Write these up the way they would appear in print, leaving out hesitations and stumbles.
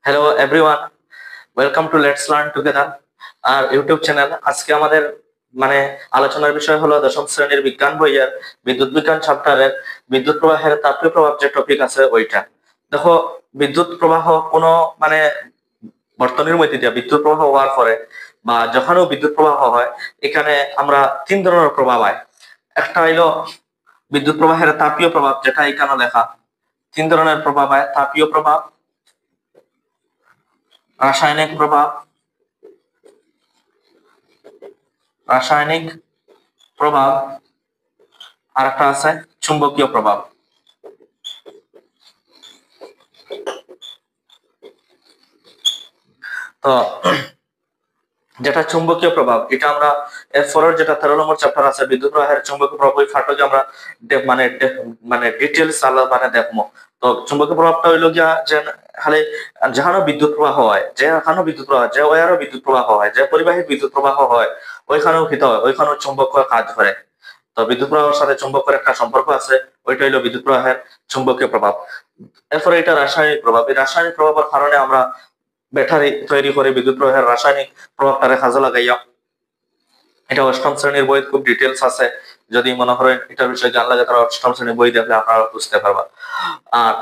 Hello everyone, welcome to let's learn together our YouTube channel. আজকে আমাদের মানে আলোচনার বিষয় হলো দশম শ্রেণীর বিজ্ঞান বইয়ের বিদ্যুৎ বিজ্ঞান চ্যাপ্টারের বিদ্যুৎ প্রবাহের তাপীয় প্রভাব যে টপিক আছে ওইটা। দেখো, বিদ্যুৎ প্রবাহ কোনো মানে বর্তনীর মধ্যে দিয়ে বিদ্যুৎ প্রবাহ হওয়ার পরে বা যখনও বিদ্যুৎ প্রবাহ হয়, এখানে আমরা তিন ধরনের প্রভাব হয়। একটা হইলো বিদ্যুৎ প্রবাহের তাপীয় প্রভাব, যেটা এখানে লেখা। তিন ধরনের প্রভাব হয়: তাপীয় প্রভাব, রাসায়নিক প্রভাব, রাসায়নিক প্রভাব, আর একটা আছে চুম্বকীয় প্রভাব। তো যেটা চুম্বকীয় প্রভাব, এটা আমরা এরপরের যেটা 13 নম্বর চ্যাপ্টার আছে বিদ্যুৎ প্রবাহের চুম্বকীয় প্রভাব, ওই ফাটকে আমরা মানে ডিটেলস মানে দেখবো। তো চুম্বকীয় প্রভাবটা হইলো গিয়া যে খালি যেখানে বিদ্যুৎ প্রবাহ হয়, যেখানে বিদ্যুৎ প্রবাহ, যে ওয়ারও বিদ্যুৎ প্রবাহ হয়, যে পরিবাহীর বিদ্যুৎ প্রবাহ হয়, ওইখানেও কি হয়, ওইখানেও চুম্বক কাজ করে। তো বিদ্যুৎ প্রবাহের সাথে চুম্বকের একটা সম্পর্ক আছে, ওইটা হইলো বিদ্যুৎ প্রবাহের চুম্বকীয় প্রভাব। এরপরে এটা রাসায়নিক প্রভাব। এই রাসায়নিক প্রভাবের কারণে আমরা ব্যাটারি তৈরি করে বিদ্যুৎ প্রবাহের রাসায়নিক প্রভাবটারে কাজে লাগাইয়া। এটা অষ্টম শ্রেণীর বই, খুব ডিটেলস আছে। যদি মনে করেন এটার বিষয়ে জান লাগে, তারা অষ্টম শ্রেণীর বই দেখলে আপনারা বুঝতে পারবা। আর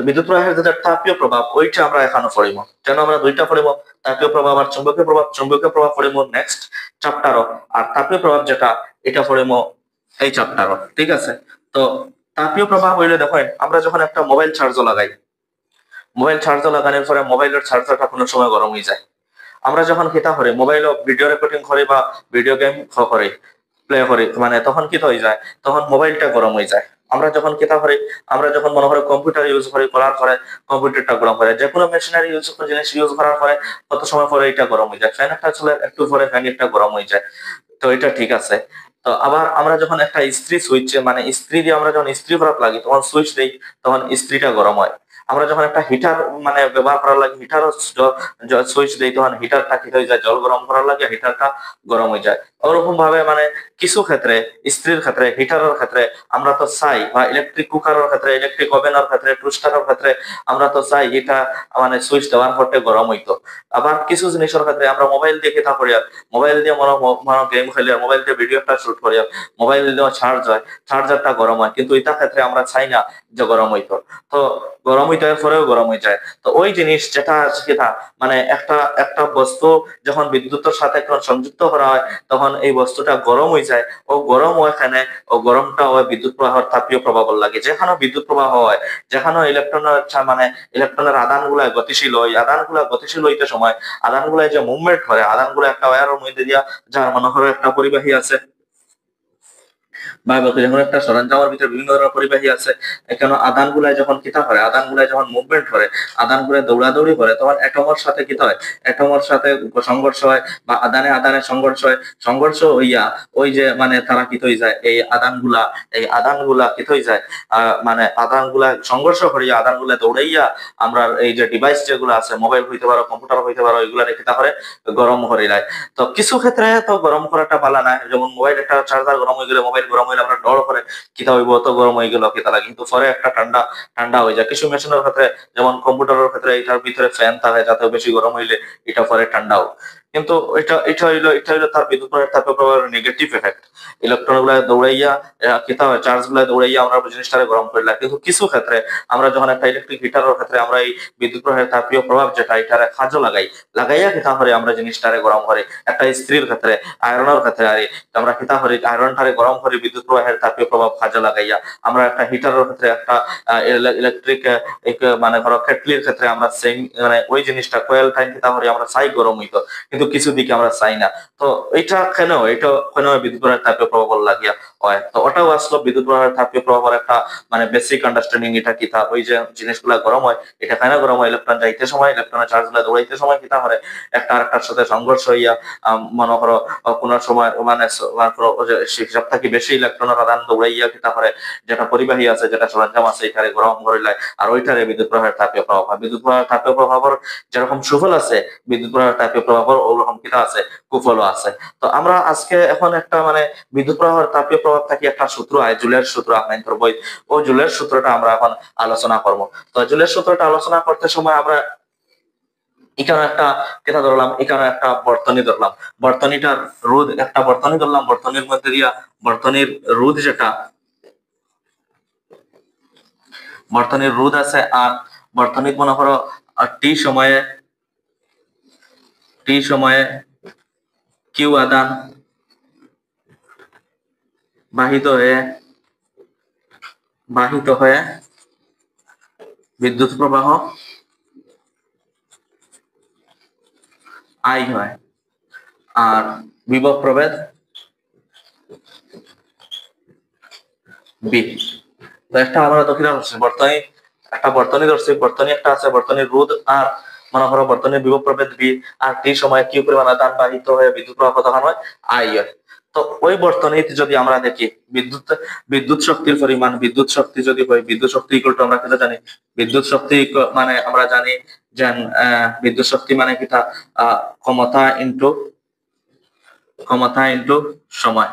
বিদ্যুৎ প্রবাহের যে তাপীয় প্রভাব, ওইটা আমরা এখনো পড়িব। যেন আমরা দুইটা পড়িব, তাপীয় প্রভাব আর চুম্বকীয় প্রভাব। চুম্বকীয় প্রভাব পড়িব নেক্সট চ্যাপ্টারও, আর তাপীয় প্রভাব যেটা, এটা পড়িব এই চ্যাপ্টারও। ঠিক আছে? তো তাপীয় প্রভাব হইলে দেখেন, আমরা যখন একটা মোবাইল চার্জও লাগাই, মোবাইল চার্জও লাগানোর পরে মোবাইলের চার্জারটা কোনো সময় গরম হয়ে যায়। আমরা যখন কিতা করি, মোবাইল ভিডিও রেকর্ডিং করি বা ভিডিও গেম করি, প্লে করি, মানে তখন কি হয়ে যায়, তখন মোবাইলটা গরম হয়ে যায়। আমরা যখন কিতা করি, আমরা যখন মনে করি কম্পিউটার ইউজ করি, করার পরে কম্পিউটারটা গরম হয়ে যায়। যে কোনো মেশিনারি জিনিস ইউজ করার পরে কত সময় পরে এটা গরম হয়ে যায়। ফ্যান একটা চলে, একটু পরে ফ্যান একটা গরম হয়ে যায়। তো এটা ঠিক আছে। তো আবার আমরা যখন একটা ইস্ত্রি সুইচ, মানে ইস্ত্রি দিয়ে আমরা যখন ইস্ত্রি করা লাগি, তখন সুইচ দেই, তখন ইস্ত্রিটা গরম হয়। আমরা যখন একটা হিটার মানে ব্যবহার করার লাগে, হিটারও সুইচ দেই, তখন হিটারটা কি হয়ে যায়, জল গরম করার লাগে হিটারটা গরম হয়ে যায়। ওরকম ভাবে মানে কিছু ক্ষেত্রে, ইস্ত্রির ক্ষেত্রে, হিটারের ক্ষেত্রে আমরা তো চাই, বা ইলেকট্রিক কুকারের ক্ষেত্রে, ইলেকট্রিক ওভেনের ক্ষেত্রে, টুস্টারের ক্ষেত্রে আমরা তো চাই এটা মানে সুইচ দেওয়ার পরে গরম হইতো। আবার কিছু জিনিসের ক্ষেত্রে আমরা মোবাইল দিয়ে কিতা করি, মোবাইল দিয়ে মনে গেম খেলি, আর মোবাইল দিয়ে ভিডিও একটা শুট করি, মোবাইল দিয়ে চার্জ হয়, চার্জারটা গরম হয়, কিন্তু এটা ক্ষেত্রে আমরা চাই না যে গরম হইতো। তো গরম হইতে পরেও গরম হয়ে যায়। তো ওই জিনিস যেটা আছে কিনা, মানে একটা একটা বস্তু যখন বিদ্যুতের সাথে যখন সংযুক্ত করা হয়, তখন এই বস্তুটা গরম হয়ে যায়। ও গরম ওখানে, ও গরমটা হয় বিদ্যুৎ প্রবাহের তাপীয় প্রভাব লাগে। যেখানে বিদ্যুৎ প্রবাহ হয়, যেখানে ইলেকট্রনের মানে ইলেকট্রনের আদান গুলা গতিশীল হয়, আদান গুলা গতিশীল হইতে সময় আদান গুলায় যে মুভমেন্ট করে, আদান গুলা একটা ওয়ারের মধ্যে দিয়া, যার মনে করো একটা পরিবাহী আছে বা যখন একটা সরঞ্জামের ভিতরে বিভিন্ন ধরনের পরিবাহী আছে, এখানে আদান গুলায় যখন কিতা করে, আদান গুলায় যখন মুভমেন্ট করে, আদান গুলায় দৌড়াদৌড়ি করে, তখন অ্যাটমের সাথে কিতা হয়, অ্যাটমের সাথে সংঘর্ষ হয়, বা আদানে আদানে সংঘর্ষ হয়। সংঘর্ষ হইয়া ওই যে মানে তারা কিত হয়ে যায়, এই আদান গুলা কিত হয়ে যায়, মানে আদান গুলা সংঘর্ষ করিয়া, আদান গুলা দৌড়াইয়া আমরা এই যে ডিভাইস যেগুলো আছে, মোবাইল হইতে পারো, কম্পিউটার হইতে পারো, এগুলা কিতা করে, গরম করে দেয়। তো কিছু ক্ষেত্রে তো গরম করাটা পালা না, যেমন মোবাইল একটা চার্জার গরম হয়ে গেলে, মোবাইল গরম হইলে আমরা ডর করে কিতা হইব, তো গরম হয়ে গেল কিতা লাগে, কিন্তু পরে একটা ঠান্ডা ঠান্ডা হয়ে যায়। কিছু মেশিনের ক্ষেত্রে, যেমন কম্পিউটারের ক্ষেত্রে, এটার ভিতরে ফ্যান থাকে যাতে বেশি গরম হইলে এটা পরে ঠান্ডা হোক। কিন্তু এটা হইলো তার বিদ্যুৎ প্রবাহের তাপীয় প্রবাহের নেগেটিভ এফেক্ট। ইলেকট্রন গুলা দৌড়াইয়া কিতা হয়, চার্জ গুলা দৌড়াইয়া আমরা জিনিসটারে গরম করে লাগে। কিন্তু কিছু ক্ষেত্রে আমরা যখন একটা ইলেকট্রিক হিটারের ক্ষেত্রে আমরা এই বিদ্যুৎ প্রবাহের তাপীয় প্রভাব যেটা, এটারে কাজে লাগাইয়া কিতা করে আমরা জিনিসটারে গরম করে। একটা ইস্ত্রির ক্ষেত্রে, আয়রনের ক্ষেত্রে আমরা কিতা করি, আয়রনটারে গরম করে বিদ্যুৎ প্রবাহের তাপীয় প্রভাব কাজে লাগাইয়া। আমরা একটা হিটারের ক্ষেত্রে, একটা ইলেকট্রিক মানে ধরো কেটলির ক্ষেত্রে আমরা সেম মানে ওই জিনিসটা কোয়েল টাইম কিতা করি, আমরা চাই গরম হইতো, কিন্তু কিছু দিকে আমরা চাই না। তো এটা কেন বিদ্যুৎ প্রবাহের তাপীয় প্রভাব লাগিয়া হয়। তো ওটাও আসলো বিদ্যুৎ প্রবাহের তাপীয় প্রভাবের একটা মানে বেসিক আন্ডারস্ট্যান্ডিং। এটা কিতা, ওই যে জিনিসগুলা গরম হয়, এটা কেন গরম হয়, ইলেকট্রন যাইতে সময়, ইলেকট্রনের চার্জ গুলা দৌড়াইতে সময় কিতা করে, একটা আরেকটার সাথে সংঘর্ষ হইয়া মনে করো কোন সময় মানে হিসাব থাকি বেশি ইলেকট্রনের আদান দৌড়াইয়া কিতা করে, যেটা পরিবাহী আছে, যেটা সরঞ্জাম আছে, এটারে গরম করিলে, আর ওইটারে বিদ্যুৎ প্রবাহের তাপীয় প্রভাব হয়। বিদ্যুৎ প্রবাহের তাপীয় প্রভাবের যেরকম সুফল আছে, বিদ্যুৎ প্রবাহের তাপীয় প্রভাবের ওরকম কিতা আছে, কুফলও আছে। তো আমরা আজকে এখন একটা মানে বিদ্যুৎ প্রবাহের তাপীয় প্রভাব থাকি একটা সূত্র হয়, জুলের সূত্র, আপনার বই, ও জুলের সূত্রটা আমরা এখন আলোচনা করব। তো জুলের সূত্রটা আলোচনা করতে সময় আমরা এখানে একটা কেটা ধরলাম, এখানে একটা বর্তনী ধরলাম, বর্তনীটার রোধ একটা বর্তনী ধরলাম, বর্তনীর মধ্যে দিয়া বর্তনীর রোধ যেটা বর্তনীর রোধ আছে, আর বর্তনীর মনে করো টি সময়ে কিউ আদান বাহিত হয়ে বিদ্যুৎ প্রবাহ আই হয়, আর বিভব প্রভেদ বি। তো একটা আমরা তো কিনা ধরছি বর্তনী, একটা বর্তনী ধরছি, বর্তনী একটা আছে, বর্তনীর রোধ আর মনে করো বর্তনীর বিভব প্রভেদ বি, আর টি সময় কিউ পরিমাণ আদান বাহিত হয়ে বিদ্যুৎ প্রবাহ কতখান হয়, আই হয়। তো ওই বর্তনীতে যদি আমরা দেখি বিদ্যুৎ শক্তির পরিমাণ, বিদ্যুৎ শক্তি যদি হয়, বিদ্যুৎ শক্তি ইকুয়াল টু আমরা কিন্তু জানি বিদ্যুৎ শক্তি মানে আমরা জানি যে বিদ্যুৎ শক্তি মানে কিটা ক্ষমতা ইনটু সময়।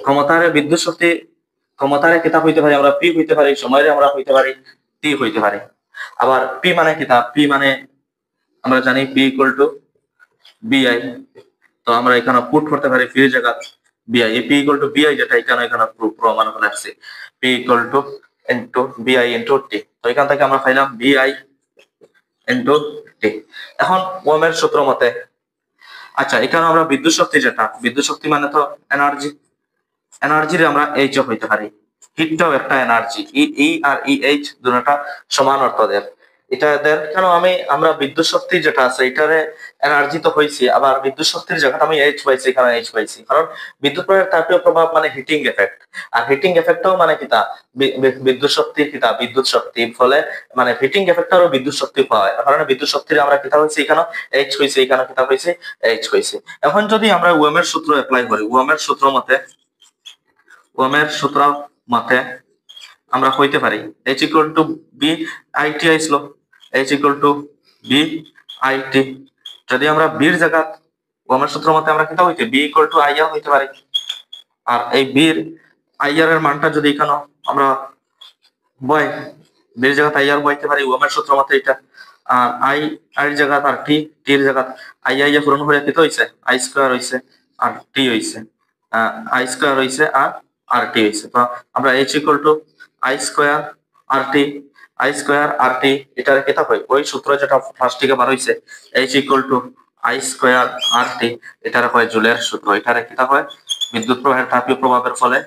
ক্ষমতারে বিদ্যুৎ শক্তি ক্ষমতারে কিতাব হইতে পারি আমরা পি হইতে পারি, সময়ের আমরা হইতে পারি টি হইতে পারি। আবার পি মানে কিতাব, পি মানে আমরা জানি পি ইকুয়াল টু বিআই। তো আমরা এখানে পুট করতে পারি পির জায়গা বিআই, পি ইকুয়াল টু বিআই যেটা এখানে প্রমাণ করে আসছে, পি ইকুয়াল টু ইনটু বিআই ইনটু টি। তো এখান থেকে আমরা পাইলাম বিআই ইনটু টি। এখন ওহমের সূত্র মতে, আচ্ছা এখানে আমরা বিদ্যুৎ শক্তি যেটা, বিদ্যুৎ শক্তি মানে তো এনার্জির আমরা এইচ হইতে পারি, হিটটাও একটা এনার্জি, ই আর এইচ দুটোটা সমান অর্থ দেয়। এটা এদের কেন আমরা বিদ্যুৎ শক্তি যেটা আছে এটারে এনার্জি তো হয়েছে, আবার বিদ্যুৎ শক্তির জায়গাটা আমি এইচ পাইছি, এখানে এইচ পাইছি, কারণ বিদ্যুৎ প্রবাহের তাপীয় প্রভাব মানে হিটিং এফেক্ট, আর হিটিং এফেক্টও মানে কিতা বিদ্যুৎ শক্তি, কিতা বিদ্যুৎ শক্তির ফলে মানে হিটিং এফেক্টরও বিদ্যুৎ শক্তি পাওয়া, কারণ বিদ্যুৎ শক্তির আমরা কিতা হয়েছে এখানে এইচ হয়েছে, এখানে কিতা হয়েছে এইচ হয়েছে। এখন যদি আমরা ওহমের সূত্র অ্যাপ্লাই করি, ওহমের সূত্র মতে আমরা হইতে পারি H equal to B IT আইসলো, H equal to B IT। যদি আমরা বির জায়গা ওহমের সূত্র মতে আমরা কিতা হইতে B equal to IR হইতে পারি, আর এই বির IR এর মানটা যদি এখানে আমরা বয় বির জায়গা IR বইতে পারি ওহমের সূত্র মতে এটা, আর আই জায়গা আর টির জায়গা আই পূরণ হয়ে কিতা হইছে আই স্কয়ার হইছে আর টি হইছে, আই স্কয়ার হইছে আর টি হইছে। তো আমরা H equal to I square R T এটার কিতা হয় ওই সূত্র যেটা ফার্স্ট থেকে বার হইছে H equal to I square R T, এটার হয় জুলের সূত্র, এটারে কিতা হয় বিদ্যুৎ প্রবাহের তাপীয় প্রভাবের ফলে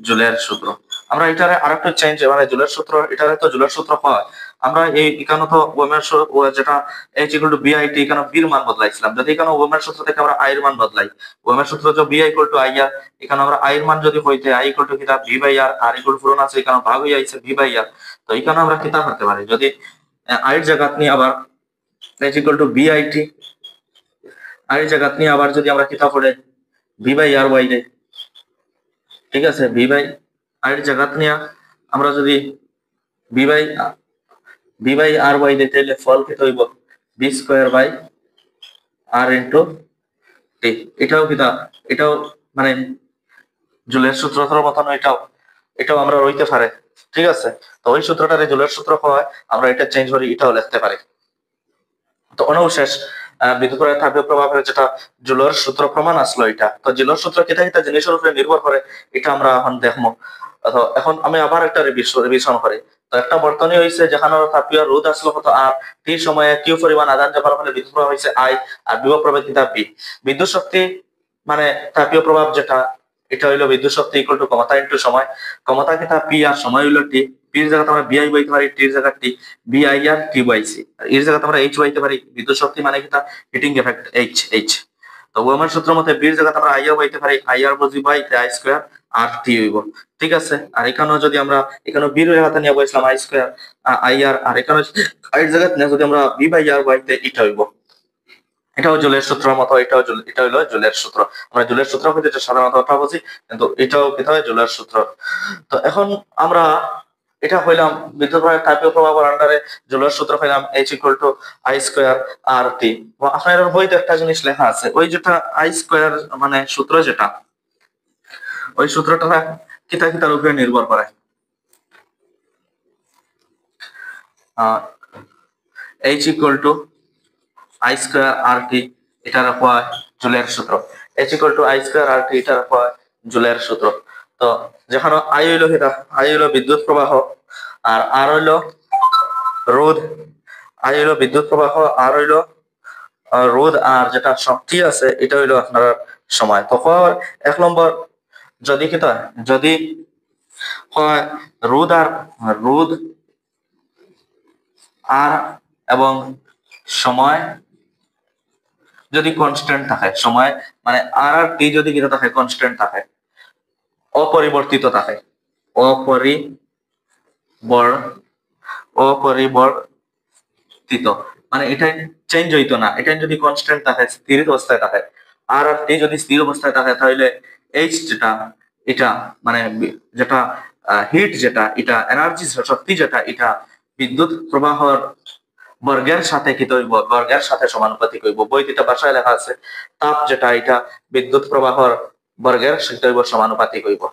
জুলের সূত্র। আমরা এটারে আরেকটু চেঞ্জ, মানে জুলের সূত্র এটারে তো জুলের সূত্র হয়, আমরা এই এখানে তো ওহমের যেটা H equal to BIT এখানে বির মান বদলাইছিলাম, যদি এখানে ওহমের সূত্র থেকে আমরা আই এর মান বদলাই, ওহমের সূত্র যে BI equal to IR, এখানে আমরা আই এর মান যদি হইতে আই equal to কিতা V by R equal পূরণ আছে এখানে ভাগ হয়ে আইছে V by R। তো এখানে আমরা কিতা করতে পারি, যদি আই এর জায়গা নিয়ে আবার H equal to BIT I এর জায়গা নিয়ে আবার যদি আমরা কিতা পড়ে V by R y দেই, ঠিক আছে V by আই এর জায়গা নিয়ে আমরা যদি V by R y দিতে হলে ফল কিতা হইব B square by R into T. এটাও মানে জুলের সূত্রটার মতন এটাও আমরা রইতে পারে, ঠিক আছে। তো ওই সূত্রটারে জুলের সূত্র হয়, আমরা এটা চেঞ্জ করি এটাও লিখতে পারি। তো অনুশেষ বিদ্যুৎ প্রবাহের তাপীয় প্রভাবের যেটা জুলের সূত্র প্রমাণ আসলো, এটা তো জুলের সূত্র কিতা জিনিসের উপরে নির্ভর করে এটা আমরা এখন দেখবো। তো এখন আমি আবার একটা রিভিশন করি। তো একটা বর্তনী হইছে যেখানে তাপীয় রোধ আসলো কত আর, টি সময়ে কিউ পরিমাণ আদান যাবার ফলে বিদ্যুৎ প্রবাহ হইছে আই, আর বিভব প্রভেদ কিতা বি। বিদ্যুৎ শক্তি মানে তাপীয় প্রভাব যেটা এটা হইলো বিদ্যুৎ শক্তি ইকুয়াল টু ক্ষমতা ইনটু সময়, ক্ষমতা কিতা পি আর সময় হইলো টি, পির জায়গাতে আমরা বিআই বইতে পারি, টির জায়গা টি বিআই আর টি বাইসি, আর এর জায়গাতে আমরা এইচ বইতে পারি, বিদ্যুৎ শক্তি মানে কিতা হিটিং এফেক্ট এইচ। তো ওহমের সূত্র মতে বির জায়গাতে আমরা আইআর বইতে পারি, আইআর বুঝি বাই আই স্কয়ার আর টি হইব, ঠিক আছে। আর এখানেও যদি আমরা এখানে বির জায়গাতে নিয়ে বসলাম আই স্কয়ার আইআর, আর এখানে আইর জায়গাতে নিয়ে যদি আমরা বি বাই আর বাইতে এটা হইব, এটাও জুলের সূত্র মতো, এটা হইলো জুলের সূত্র। আমরা জুলের সূত্র হইতে সাধারণত কথা বলছি, কিন্তু এটাও কিতা হয় জুলের সূত্র। তো এখন আমরা এটা হইলাম বিদ্যুৎ প্রবাহের তাপীয় প্রভাবের আন্ডারে জুলের সূত্র হইলাম H equal to I square R T. আপনার বইতে একটা জিনিস লেখা আছে, ওই যেটা আই স্কয়ার মানে সূত্র যেটা, ওই সূত্রটা কিতার উপরে নির্ভর করে, H equal to I square R T, এটা রাখা হয় জুলের সূত্র। H equal to I square R T, এটা রাখা হয় জুলের সূত্র। তো যেখানে আই হইলো এটা, আই হইলো বিদ্যুৎ প্রবাহ, আর আর হইলো রোধ। আই হইলো বিদ্যুৎ প্রবাহ, আর হইলো রোধ, আর যেটা শক্তি আছে এটা হইলো আপনার সময়। তখন 1 নম্বর যদি কি যদি হয় রোধ রোধ আর এবং সময় যদি কনস্ট্যান্ট থাকে, সময় মানে আর টি যদি কি থাকে কনস্ট্যান্ট থাকে, অপরিবর্তিত থাকে, অপরিবর্তিত মানে এটা চেঞ্জ হইতো না, এটা যদি কনস্ট্যান্ট থাকে, স্থির অবস্থায় থাকে, আর টি যদি স্থির অবস্থায় থাকে, তাহলে এইচ যেটা এটা মানে যেটা হিট যেটা এটা এনার্জি শক্তি যেটা এটা বিদ্যুৎ প্রবাহর বর্গের সাথে কি হইব, বর্গের সাথে সমানুপাতিক হইব। বইতে ভাষায় লেখা আছে তাপ যেটা এটা বিদ্যুৎ প্রবাহর বর্গের সাথে হইব সমানুপাতিক হইব।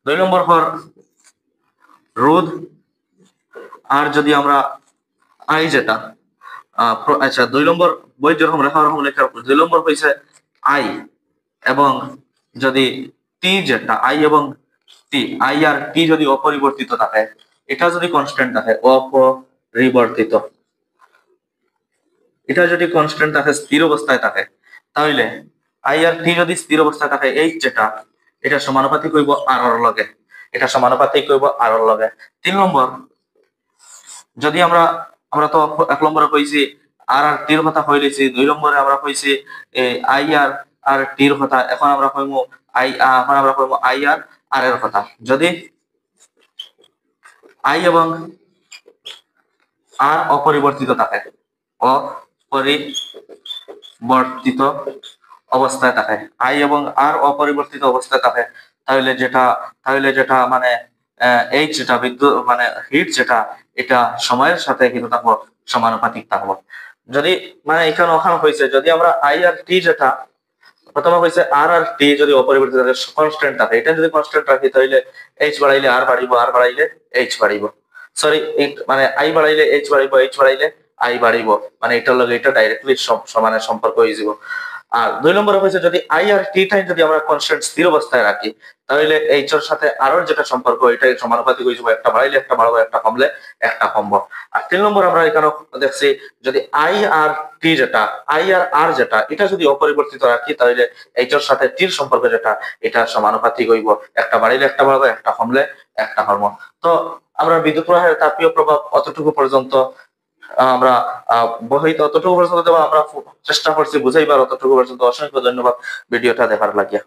2 নম্বর হর রোধ, আর যদি আমরা আই যেটা আচ্ছা 2 নম্বর বই যেরকম লেখা ওরকম লেখা, 2 নম্বর হইছে আই, এবং যদি টি যেটা আই এবং টি, আই আর টি যদি অপরিবর্তিত থাকে, এটা যদি কনস্ট্যান্ট থাকে, অপরিবর্তিত, এটা যদি কনস্ট্যান্ট থাকে, স্থির অবস্থায় থাকে, তাহলে আই আর টি যদি স্থির অবস্থায় থাকে, এইচ যেটা এটা সমানুপাতিক হইব আর এর লগে, এটা সমানুপাতিক হইব আর এর লগে। 3 নম্বর যদি আমরা আমরা তো 1 নম্বরে কইছি আর আর টির কথা কইলেছি, 2 নম্বরে আমরা কইছি আই আর টির কথা, এখন আমরা কইমু আই আর এর কথা। যদি আই এবং আর অপরিবর্তিত থাকে, অপরিবর্তিত অবস্থায় থাকে, আই এবং আর অপরিবর্তিত অবস্থায় থাকে, তাহলে যেটা মানে এইচ যেটা বিদ্যুৎ মানে হিট যেটা এটা সময়ের সাথে কিন্তু থাকবো সমানুপাতিক থাকবো। যদি মানে এখানে ওখানে হয়েছে যদি আমরা আই আর টি যেটা প্রথমে হয়েছে আর আর টি যদি অপরিবর্তিত থাকে, কনস্ট্যান্ট থাকে, এটা যদি কনস্ট্যান্ট রাখি তাহলে এইচ বাড়াইলে আর বাড়িব, আর বাড়াইলে এইচ বাড়িব, সরি মানে আই বাড়াইলে এইচ বাড়িব, এইচ বাড়াইলে আই বাড়িব, মানে এটার লগে এটা ডাইরেক্টলি সমানের সম্পর্ক হয়ে যাব। আর 2 নম্বরে হয়েছে যদি আই আর টি টাইম যদি আমরা কনস্ট্যান্ট স্থির অবস্থায় রাখি, তাহলে এইচ এর সাথে আর এর যেটা সম্পর্ক এটাই সমানুপাতিক হয়ে যাব, একটা বাড়াইলে একটা বাড়াবো, একটা কমলে একটা কমবো। আর 3 নম্বর আমরা এখানে দেখছি যদি আই আর টি যেটা আই আর আর যেটা এটা যদি অপরিবর্তিত রাখি, তাহলে এইচ এর সাথে টির সম্পর্ক যেটা এটা সমানুপাতিক হইব, একটা বাড়াইলে একটা বাড়াবো, একটা কমলে একটা কমবো। তো আমরা বিদ্যুৎ প্রবাহের তাপীয় প্রভাব অতটুকু পর্যন্ত আমরা বহিতে অতটুকু পর্যন্ত আমরা চেষ্টা করছি বুঝাইবার, অতটুকু পর্যন্ত। অসংখ্য ধন্যবাদ ভিডিওটা দেখার লাগিয়া।